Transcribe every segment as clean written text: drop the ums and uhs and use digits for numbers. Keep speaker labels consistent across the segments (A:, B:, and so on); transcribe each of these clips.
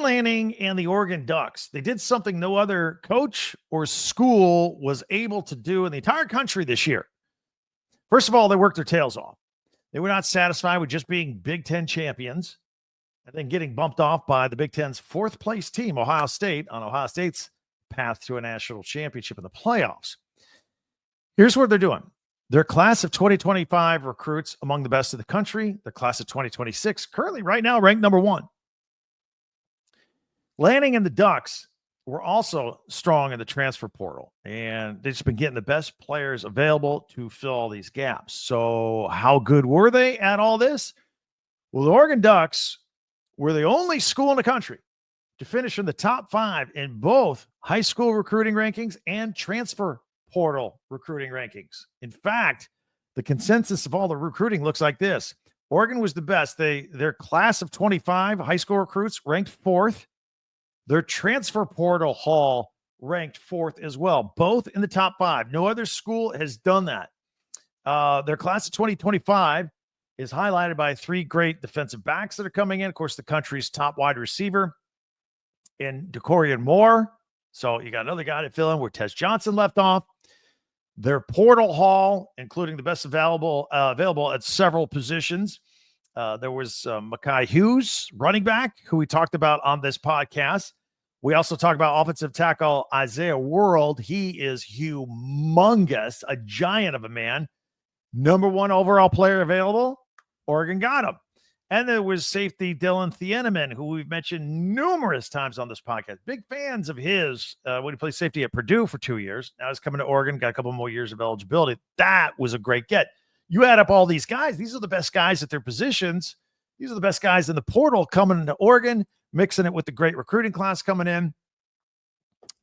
A: Lanning and the Oregon Ducks, they did something no other coach or school was able to do in the entire country this year. First of all, they worked their tails off. They were not satisfied with just being Big Ten champions and then getting bumped off by the Big Ten's fourth place team, Ohio State, on Ohio State's path to a national championship in the playoffs. Here's what they're doing. Their class of 2025 recruits among the best of the country. Their class of 2026, currently right now ranked number 1. Lanning and the Ducks were also strong in the transfer portal, and they've just been getting the best players available to fill all these gaps. So how good were they at all this? Well, the Oregon Ducks were the only school in the country to finish in the top 5 in both high school recruiting rankings and transfer portal recruiting rankings. In fact, the consensus of all the recruiting looks like this. Oregon was the best. Their class of 25 high school recruits ranked 4th. Their transfer portal haul ranked 4th as well, both in the top 5. No other school has done that. Their class of 2025 is highlighted by 3 great defensive backs that are coming in. Of course, the country's top wide receiver in Dakorien Moore. So you got another guy to fill in where Tez Johnson left off. Their portal haul, including the best available at several positions. There was Makhi Hughes, running back, who we talked about on this podcast. We also talked about offensive tackle Isaiah World. He is humongous, a giant of a man. Number 1 overall player available. Oregon got him. And there was safety Dylan Thieneman, who we've mentioned numerous times on this podcast. Big fans of his when he played safety at Purdue for 2 years. Now he's coming to Oregon, got a couple more years of eligibility. That was a great get. You add up all these guys. These are the best guys at their positions. These are the best guys in the portal coming into Oregon, mixing it with the great recruiting class coming in.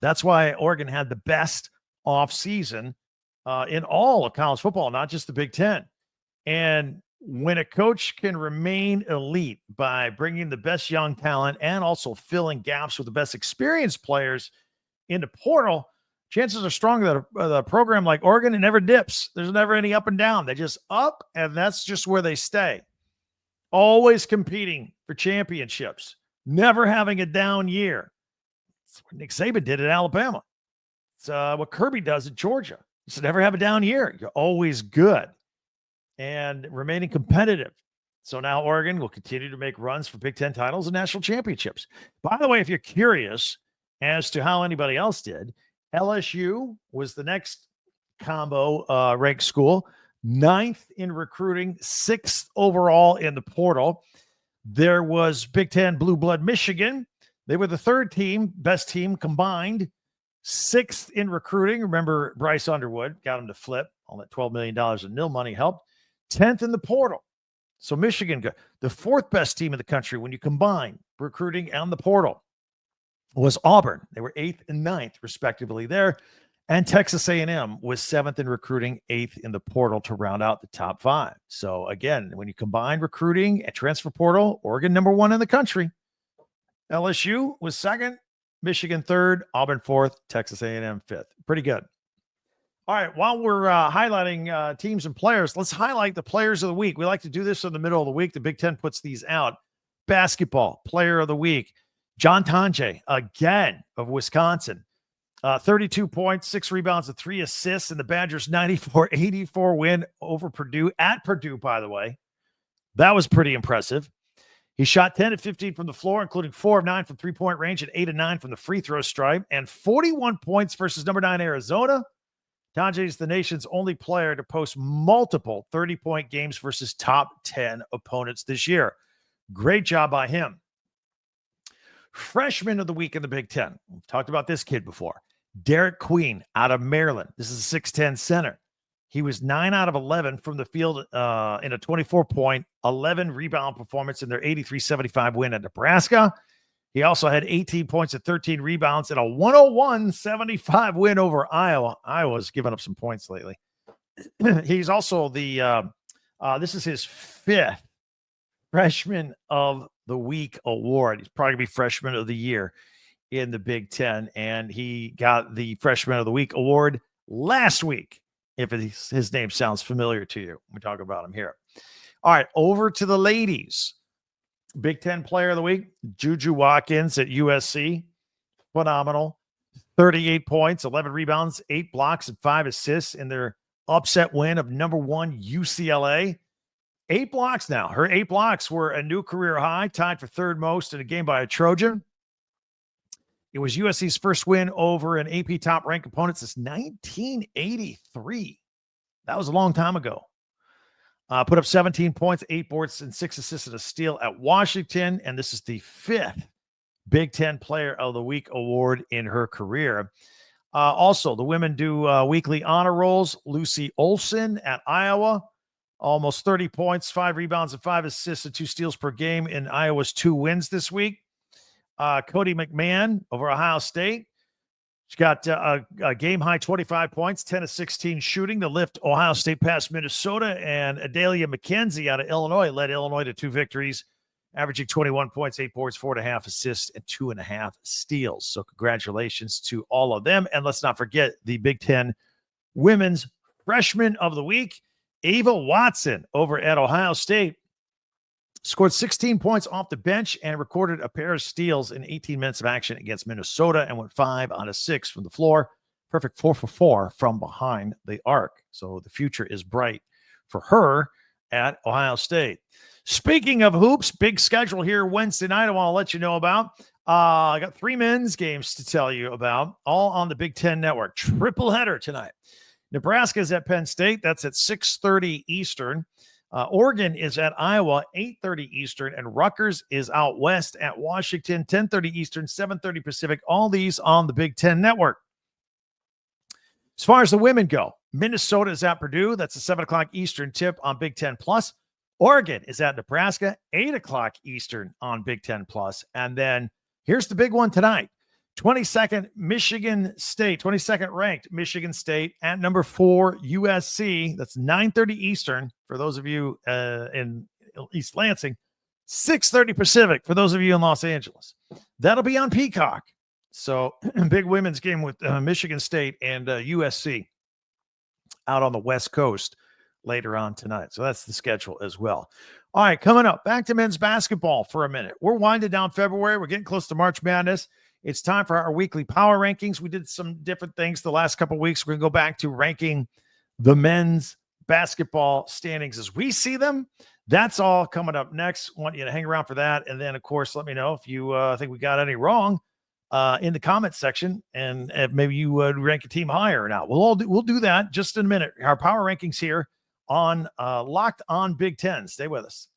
A: That's why Oregon had the best offseason in all of college football, not just the Big Ten. And when a coach can remain elite by bringing the best young talent and also filling gaps with the best experienced players into portal, chances are strong that a program like Oregon, it never dips. There's never any up and down. They just up, and that's just where they stay. Always competing for championships. Never having a down year. That's what Nick Saban did at Alabama. It's what Kirby does at Georgia. He said, never have a down year. You're always good and remaining competitive. So now Oregon will continue to make runs for Big Ten titles and national championships. By the way, if you're curious as to how anybody else did, LSU was the next combo ranked school, 9th in recruiting, 6th overall in the portal. There was Big Ten Blue Blood Michigan. They were the 3rd team, best team combined, 6th in recruiting. Remember, Bryce Underwood got him to flip. All that $12 million in nil money helped. 10th in the portal. So Michigan, the 4th best team in the country when you combine recruiting and the portal, was Auburn. They were 8th and 9th, respectively, there. And Texas A&M was 7th in recruiting, 8th in the portal to round out the top 5. So, again, when you combine recruiting and transfer portal, Oregon number 1 in the country. LSU was 2nd, Michigan 3rd, Auburn 4th, Texas A&M 5th. Pretty good. All right, while we're highlighting teams and players, let's highlight the players of the week. We like to do this in the middle of the week. The Big Ten puts these out. Basketball, player of the week. John Tonje, again, of Wisconsin. 32 points, 6 rebounds, and 3 assists in the Badgers' 94-84 win over Purdue, at Purdue, by the way. That was pretty impressive. He shot 10 of 15 from the floor, including 4 of 9 from three-point range and 8 of 9 from the free throw stripe, and 41 points versus number 9 Arizona. Tonje is the nation's only player to post multiple 30-point games versus top 10 opponents this year. Great job by him. Freshman of the week in the Big Ten. We've talked about this kid before. Derek Queen out of Maryland. This is a 6'10 center. He was 9 out of 11 from the field in a 24-point, 11-rebound performance in their 83-75 win at Nebraska. He also had 18 points and 13 rebounds in a 101-75 win over Iowa. Iowa's given up some points lately. He's also this is his 5th Freshman of the Week award. He's probably going to be Freshman of the Year in the Big Ten, and he got the Freshman of the Week award last week, if his name sounds familiar to you. We talk about him here. All right, over to the ladies. Big Ten player of the week, Juju Watkins at USC. Phenomenal. 38 points, 11 rebounds, 8 blocks, and 5 assists in their upset win of number 1 UCLA. 8 blocks now. Her 8 blocks were a new career high, tied for third most in a game by a Trojan. It was USC's first win over an AP top-ranked opponent since 1983. That was a long time ago. Put up 17 points, 8 boards, and 6 assists and a steal at Washington, and this is the 5th Big Ten Player of the Week award in her career. Also, the women do weekly honor rolls. Lucy Olson at Iowa, almost 30 points, 5 rebounds, and 5 assists and 2 steals per game in Iowa's 2 wins this week. Cody McMahon over Ohio State. She got a game-high 25 points, 10 of 16 shooting to lift Ohio State past Minnesota. And Adalia McKenzie out of Illinois led Illinois to 2 victories, averaging 21 points, 8 boards, 4.5 assists, and 2.5 steals. So congratulations to all of them. And let's not forget the Big Ten Women's Freshman of the Week, Ava Watson over at Ohio State. Scored 16 points off the bench and recorded a pair of steals in 18 minutes of action against Minnesota and went 5 out of 6 from the floor. Perfect 4 for 4 from behind the arc. So the future is bright for her at Ohio State. Speaking of hoops, big schedule here Wednesday night I want to let you know about. I got 3 men's games to tell you about, all on the Big Ten Network. Triple header tonight. Nebraska is at Penn State. That's at 6:30 Eastern. Oregon is at Iowa, 8:30 Eastern, and Rutgers is out west at Washington, 10:30 Eastern, 7:30 Pacific. All these on the Big Ten Network. As far as the women go, Minnesota is at Purdue. That's a 7 o'clock Eastern tip on Big Ten Plus. Oregon is at Nebraska, 8 o'clock Eastern on Big Ten Plus. And then here's the big one tonight. 22nd Michigan State, 22nd ranked Michigan State at number 4 USC. That's 9:30 Eastern for those of you in East Lansing, 6:30 Pacific for those of you in Los Angeles. That'll be on Peacock. So big women's game with Michigan State and USC out on the West Coast later on tonight. So that's the schedule as well. All right, coming up, back to men's basketball for a minute. We're winding down February. We're getting close to March Madness. It's time for our weekly power rankings. We did some different things the last couple of weeks. We're going to go back to ranking the men's basketball standings as we see them. That's all coming up next. Want you to hang around for that. And then, of course, let me know if you think we got any wrong in the comments section, and if maybe you would rank a team higher or not. We'll do that just in a minute. Our power rankings here on Locked On Big Ten. Stay with us.